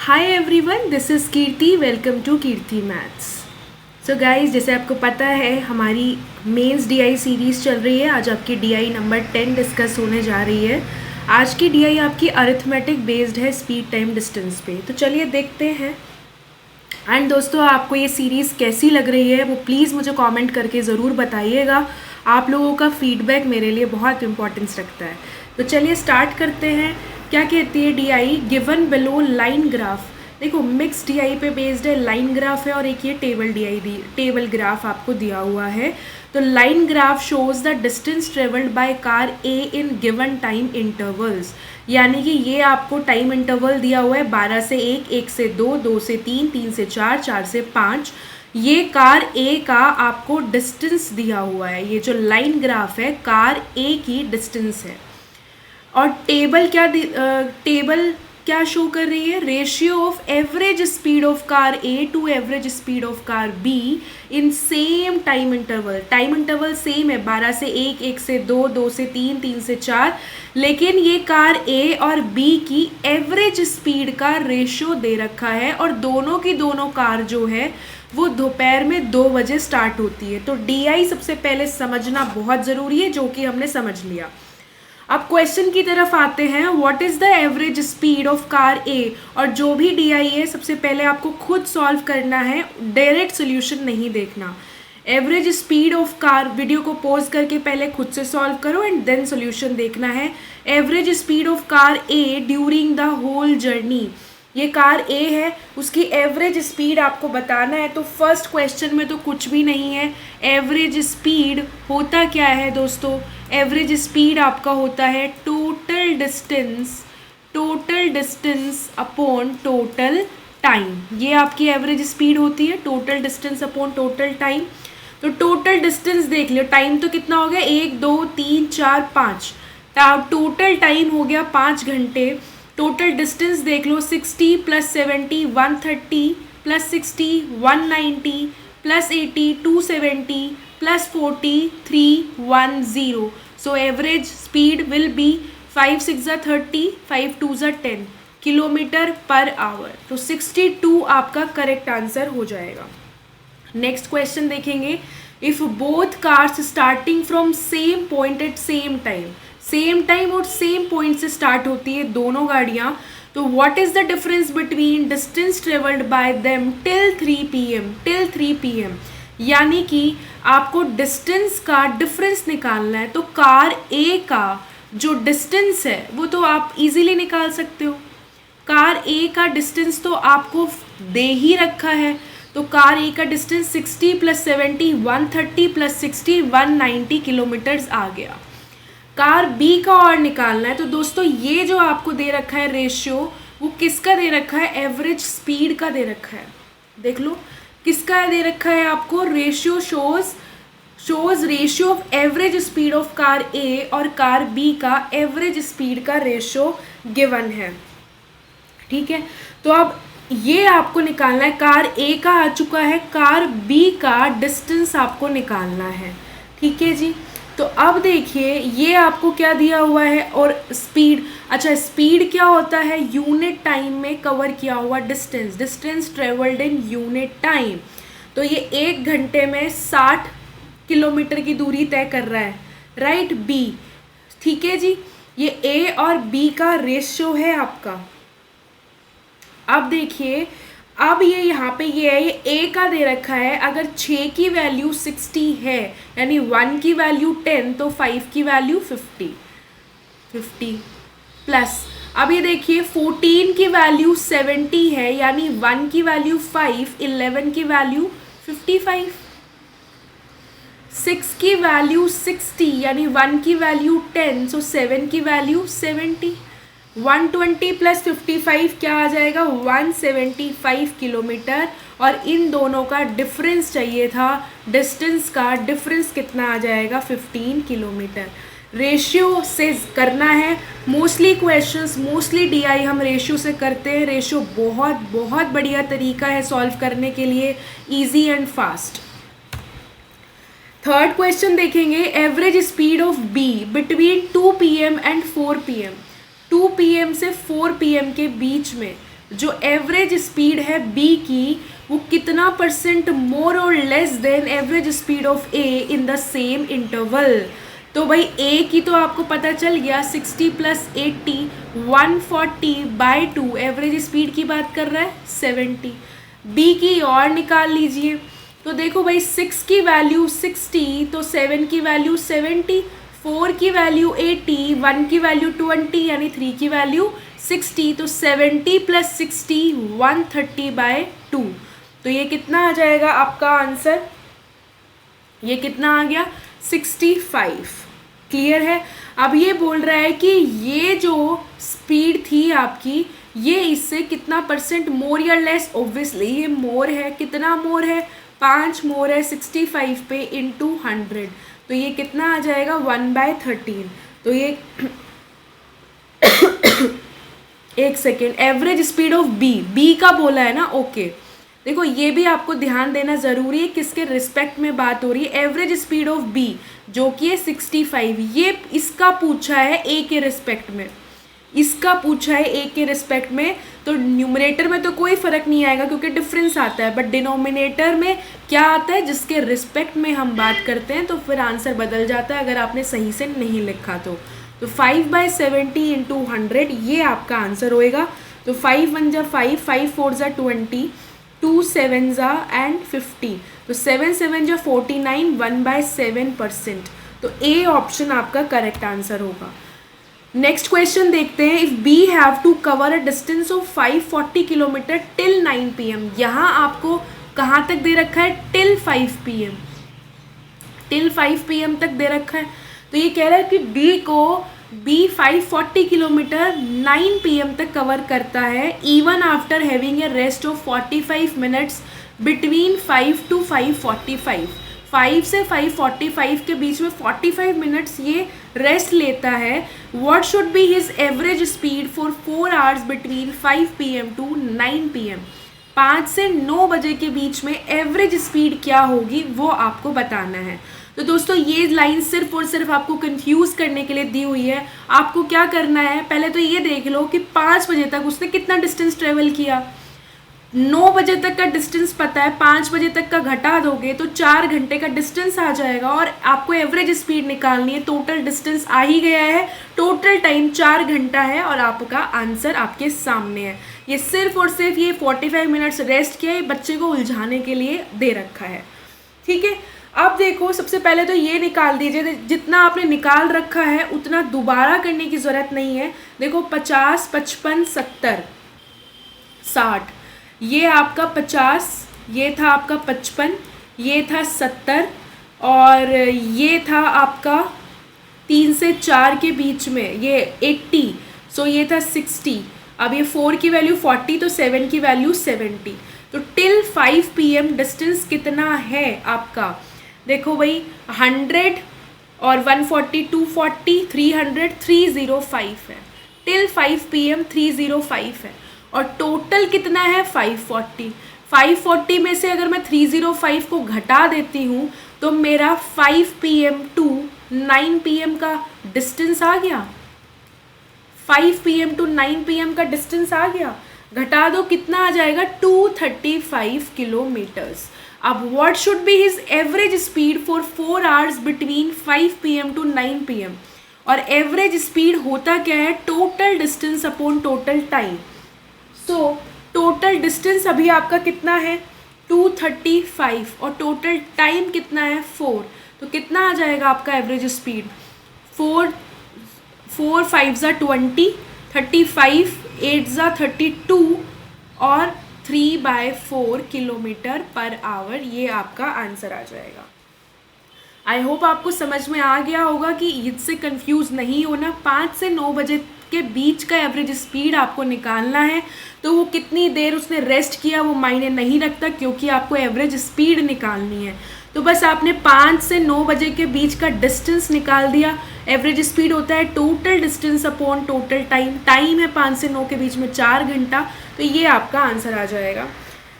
Hi everyone, this is Kirti. Welcome to Kirti maths. So guys, जैसे आपको पता है हमारी मेंस डीआई सीरीज़ चल रही है। आज आपकी डीआई नंबर 10 डिस्कस होने जा रही है। आज की डीआई आपकी अरिथमेटिक बेस्ड है स्पीड टाइम डिस्टेंस पे। तो चलिए देखते हैं। एंड दोस्तों, आपको ये सीरीज़ कैसी लग रही है वो प्लीज़ मुझे कमेंट करके ज़रूर बताइएगा। आप लोगों का फीडबैक मेरे लिए बहुत इंपॉर्टेंस रखता है। तो चलिए स्टार्ट करते हैं। क्या कहती है DI? Given below line graph. देखो, मिक्स डीआई पे बेस्ड है, लाइन ग्राफ है और एक ये टेबल ग्राफ आपको दिया हुआ है। तो line graph shows the distance travelled by car A in given time intervals. यानी कि ये आपको टाइम इंटरवल दिया हुआ है 12 से 1, 1 से 2, 2 से 3, 3 से 4, 4 से 5। ये कार ए का आपको डिस्टेंस दिया हुआ है। ये जो लाइन ग्राफ है कार ए की डिस्टेंस है। और टेबल क्या शो कर रही है? Ratio of average speed of car A to average speed of car B in same time interval. Time interval same है, 12 से 1, 1 से 2, 2 से 3, 3 से 4। लेकिन ये कार ए और बी की एवरेज स्पीड का रेशियो दे रखा है और दोनों की दोनों कार जो है वो दोपहर में 2 बजे स्टार्ट होती है। तो डीआई सबसे पहले समझना बहुत ज़रूरी है, जो कि हमने समझ लिया। अब क्वेश्चन की तरफ आते हैं। What is the average speed of car A? और जो भी डीआई है सबसे पहले आपको खुद सॉल्व करना है, डायरेक्ट सोल्यूशन नहीं देखना। Average speed of car, video को पॉज करके पहले खुद से सॉल्व करो एंड देन सोल्यूशन देखना है। Average speed of car A during the whole journey. ये कार ए है, उसकी एवरेज स्पीड आपको बताना है। तो फर्स्ट क्वेश्चन में तो कुछ भी नहीं है। एवरेज स्पीड होता क्या है दोस्तों? एवरेज स्पीड आपका होता है total distance upon total time. ये आपकी एवरेज स्पीड होती है, total distance upon total time. तो टोटल डिस्टेंस देख लियो, टाइम तो कितना हो गया? 1, 2, 3, 4, 5। टोटल टाइम हो गया 5 घंटे। टोटल डिस्टेंस देख लो, 60 + 70 130 + 60 190 + 80 270 + 40 310। So average speed will be 5 6 30, 5 2 10 kilometre per hour. तो 62 आपका करेक्ट आंसर हो जाएगा। नेक्स्ट क्वेश्चन देखेंगे। If both cars starting from same point at same time और सेम पॉइंट से स्टार्ट होती है दोनों गाड़ियाँ, तो what is the difference between distance travelled by them till 3 PM। यानी कि आपको डिस्टेंस का डिफरेंस निकालना है। तो कार ए का जो डिस्टेंस है वो तो आप इजीली निकाल सकते हो। कार ए का डिस्टेंस तो आपको दे ही रखा है। तो कार ए का डिस्टेंस 60 + 70 130 + 60 190 किलोमीटर्स आ गया। कार बी का और निकालना है। तो दोस्तों ये जो आपको दे रखा है रेशियो, वो किसका दे रखा है? एवरेज स्पीड का दे रखा है। देख लो किसका दे रखा है आपको। Ratio shows ratio of average speed of car A और कार बी का एवरेज स्पीड का रेशियो गिवन है। ठीक है, तो अब ये आपको निकालना है। कार ए का आ चुका है, कार बी का डिस्टेंस आपको निकालना है। ठीक है जी। तो अब देखिए ये आपको क्या दिया हुआ है और स्पीड। अच्छा, स्पीड क्या होता है? यूनिट टाइम में कवर किया हुआ distance travelled in unit time. तो ये 1 घंटे में 60 किलोमीटर की दूरी तय कर रहा है, राइट बी। ठीक है जी, ये ए और बी का रेशियो है आपका। अब देखिए, अब ये यहाँ पे ये है, ये ए का दे रखा है। अगर 6 की वैल्यू 60 है, यानी 1 की वैल्यू 10, तो 5 की वैल्यू 50 प्लस। अब ये देखिए 14 की वैल्यू 70 है, यानी 1 की वैल्यू 5, 11 की वैल्यू 55, 6 की वैल्यू 60, यानी 1 की वैल्यू 10, सो 7 की वैल्यू 70। 120 + 55 क्या आ जाएगा? 175 किलोमीटर। और इन दोनों का डिफरेंस चाहिए था, डिस्टेंस का डिफरेंस कितना आ जाएगा? 15 किलोमीटर। रेशियो से करना है मोस्टली क्वेश्चंस, मोस्टली डीआई हम रेशियो से करते हैं। रेशियो बहुत बहुत बढ़िया तरीका है सॉल्व करने के लिए, easy and fast. Third question देखेंगे। Average speed of B between 2 PM and 4 PM। 2 PM से 4 PM के बीच में जो एवरेज स्पीड है बी की वो कितना परसेंट मोर और less than average speed of A in the same interval. तो भाई ए की तो आपको पता चल गया 60 + 80 140/2 एवरेज स्पीड की बात कर रहा है 70। बी की और निकाल लीजिए। तो देखो भाई 6 की वैल्यू 60 तो 7 की वैल्यू 70, 4 की वैल्यू 80, 1 की वैल्यू 20 यानी 3 की वैल्यू 60। तो 70 + 60 130/2। तो ये कितना आ जाएगा आपका आंसर, ये कितना आ गया 65। क्लियर है। अब ये बोल रहा है कि ये जो स्पीड थी आपकी ये इससे कितना परसेंट मोर या लेस, ऑब्वियसली ये मोर है। कितना मोर है, 5 मोर है 65 पे इंटू 100। तो ये कितना आ जाएगा 1/13। तो ये एक second, average speed of B का बोला है ना, ओके। देखो ये भी आपको ध्यान देना ज़रूरी है किसके रिस्पेक्ट में बात हो रही है। एवरेज स्पीड ऑफ बी जो कि है 65, ये इसका पूछा है ए के रिस्पेक्ट में, इसका पूछा है ए के रिस्पेक्ट में। तो न्यूमरेटर में तो कोई फ़र्क नहीं आएगा क्योंकि डिफरेंस आता है, बट डिनोमिनेटर में क्या आता है, जिसके रिस्पेक्ट में हम बात करते हैं तो फिर आंसर बदल जाता है अगर आपने सही से नहीं लिखा तो। 5/70 इंटू 100 ये आपका आंसर होएगा। तो 5 1 जा 5, 5 4 जा 20, 2 7 जा एंड 50। तो 7 7 जा 49, 1/7%। तो ए ऑप्शन आपका करेक्ट आंसर होगा। नेक्स्ट क्वेश्चन देखते हैं। If B have to cover a distance of 540 kilometre till 9 PM। यहाँ आपको कहाँ तक दे रखा है, टिल 5 PM, टिल 5 PM तक दे रखा है। तो ये कह रहा है कि बी 540 किलोमीटर 9 PM तक कवर करता है even after having a rest of 45 minutes between 5 to 5:45। 5 से 5:45 के बीच में 45 मिनट्स ये रेस्ट लेता है। What should be his average speed for 4 hours between 5 PM to 9 PM। 5 से 9 बजे के बीच में एवरेज स्पीड क्या होगी वो आपको बताना है। तो दोस्तों ये लाइन सिर्फ और सिर्फ आपको कंफ्यूज करने के लिए दी हुई है। आपको क्या करना है, पहले तो ये देख लो कि 5 बजे तक उसने कितना डिस्टेंस ट्रेवल किया। 9 बजे तक का डिस्टेंस पता है, 5 बजे तक का घटा दोगे तो 4 घंटे का डिस्टेंस आ जाएगा और आपको एवरेज स्पीड निकालनी है। टोटल डिस्टेंस आ ही गया है, टोटल टाइम 4 घंटा है और आपका आंसर आपके सामने है। ये सिर्फ और सिर्फ ये 45 मिनट्स रेस्ट किया, ये बच्चे को उलझाने के लिए दे रखा है। ठीक है, अब देखो सबसे पहले तो ये निकाल दीजिए, जितना आपने निकाल रखा है उतना दोबारा करने की ज़रूरत नहीं है। देखो 50 55 70 60, ये आपका 50, ये था आपका 55, ये था 70 और ये था आपका 3 से 4 के बीच में ये 80, सो ये था 60। अब ये 4 की वैल्यू 40 तो 7 की वैल्यू 70। तो टिल 5 PM डिस्टेंस कितना है आपका, देखो भाई 100 और 140 240 300 305 है। टिल 5 PM 305 है और टोटल कितना है 540। 540 में से अगर मैं 305 को घटा देती हूँ तो मेरा 5 PM to 9 PM का डिस्टेंस आ गया। 5 PM to 9 PM का डिस्टेंस आ गया, घटा दो कितना आ जाएगा 235 किलोमीटर्स। अब what should be his average speed for 4 hours between 5 PM to 9 PM। और एवरेज स्पीड होता क्या है, total distance upon total time. So total distance अभी आपका कितना है 235 और टोटल टाइम कितना है 4। तो कितना आ जाएगा आपका एवरेज स्पीड, 4 5 जा 20, 35 8 जा 32 और 3/4 किलोमीटर पर आवर, ये आपका आंसर आ जाएगा। आई होप आपको समझ में आ गया होगा कि इससे कंफ्यूज नहीं होना। 5 से 9 बजे के बीच का एवरेज स्पीड आपको निकालना है, तो वो कितनी देर उसने रेस्ट किया वो मायने नहीं रखता क्योंकि आपको एवरेज स्पीड निकालनी है। तो बस आपने 5 से 9 बजे के बीच का डिस्टेंस निकाल दिया। एवरेज स्पीड होता है total distance upon total time, time है 5 से 9 के बीच में 4 घंटा, तो ये आपका आंसर आ जाएगा।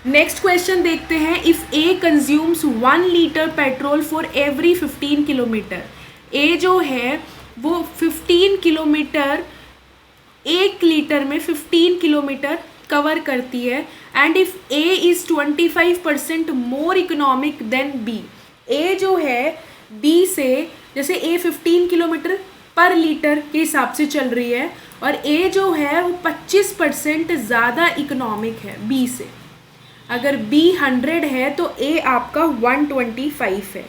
नेक्स्ट क्वेश्चन देखते हैं। If A consumes 1 litre petrol for every 15 kilometre. A जो है वो 15 किलोमीटर, 1 लीटर में 15 किलोमीटर कवर करती है and if A is 25% more economic than B, A जो है बी से, जैसे ए 15 किलोमीटर पर लीटर के हिसाब से चल रही है और ए जो है वो 25% ज़्यादा इकोनॉमिक है बी से। अगर बी 100 है तो ए आपका 125 है,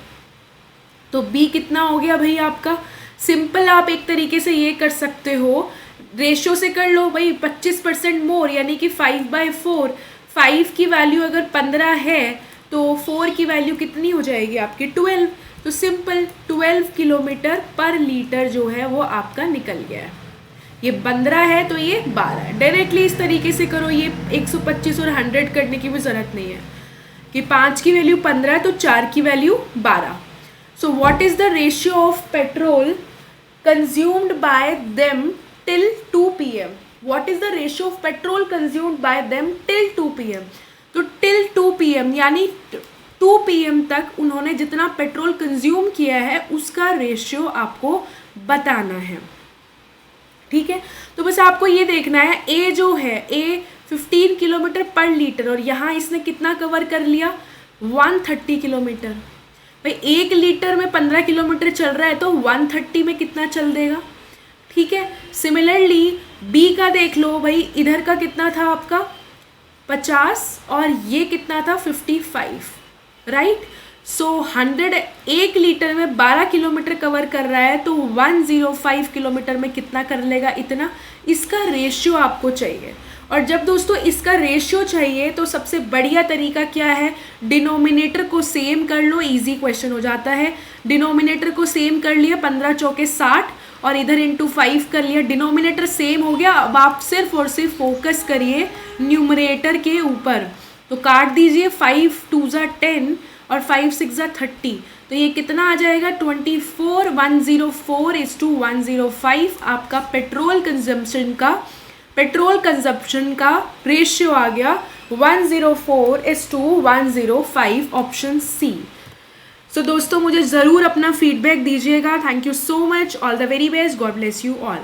तो बी कितना हो गया भाई आपका। सिंपल आप एक तरीके से ये कर सकते हो, रेशियो से कर लो भाई, 25% मोर यानी कि 5/4, 5 की वैल्यू अगर 15 है तो 4 की वैल्यू कितनी हो जाएगी आपकी 12, तो सिंपल 12 किलोमीटर पर लीटर जो है वो आपका निकल गया है। ये 15 है तो ये 12 है। डायरेक्टली इस तरीके से करो, ये 125 और 100 करने की भी ज़रूरत नहीं है कि 5 की वैल्यू 15 है तो 4 की value 12। So what is the ratio of petrol consumed by them till 2 PM? What is the ratio of petrol consumed by them till 2 PM? तो till 2 PM यानी 2 PM तक उन्होंने जितना पेट्रोल कंज्यूम किया है उसका रेशियो आपको बताना है, ठीक है। तो बस आपको ये देखना है, ए जो है ए 15 किलोमीटर पर लीटर और यहाँ इसने कितना कवर कर लिया 130 किलोमीटर। भाई 1 लीटर में 15 किलोमीटर चल रहा है तो 130 में कितना चल देगा, ठीक है। सिमिलरली बी का देख लो भाई, इधर का कितना था आपका 50 और ये कितना था 55, राइट। सो 101 लीटर में 12 किलोमीटर कवर कर रहा है तो 105 किलोमीटर में कितना कर लेगा, इतना। इसका रेशियो आपको चाहिए। और जब दोस्तों इसका रेशियो चाहिए तो सबसे बढ़िया तरीका क्या है, डिनोमिनेटर को सेम कर लो, इजी क्वेश्चन हो जाता है। डिनोमिनेटर को सेम कर लिया, 15 चौके 60 और इधर इंटू 5 कर लिया, डिनोमिनेटर सेम हो गया। अब आप सिर्फ और सिर्फ फोकस करिए न्यूमरेटर के ऊपर, तो काट दीजिए, 5 2 ज़ा 10 और 5 6 ज़ा 30, तो ये कितना आ जाएगा 24, 104:105 आपका पेट्रोल कंजम्पशन का रेशियो आ गया 104:105, ऑप्शन सी। सो दोस्तों मुझे ज़रूर अपना फीडबैक दीजिएगा। Thank you so much, all the very best, God bless you all.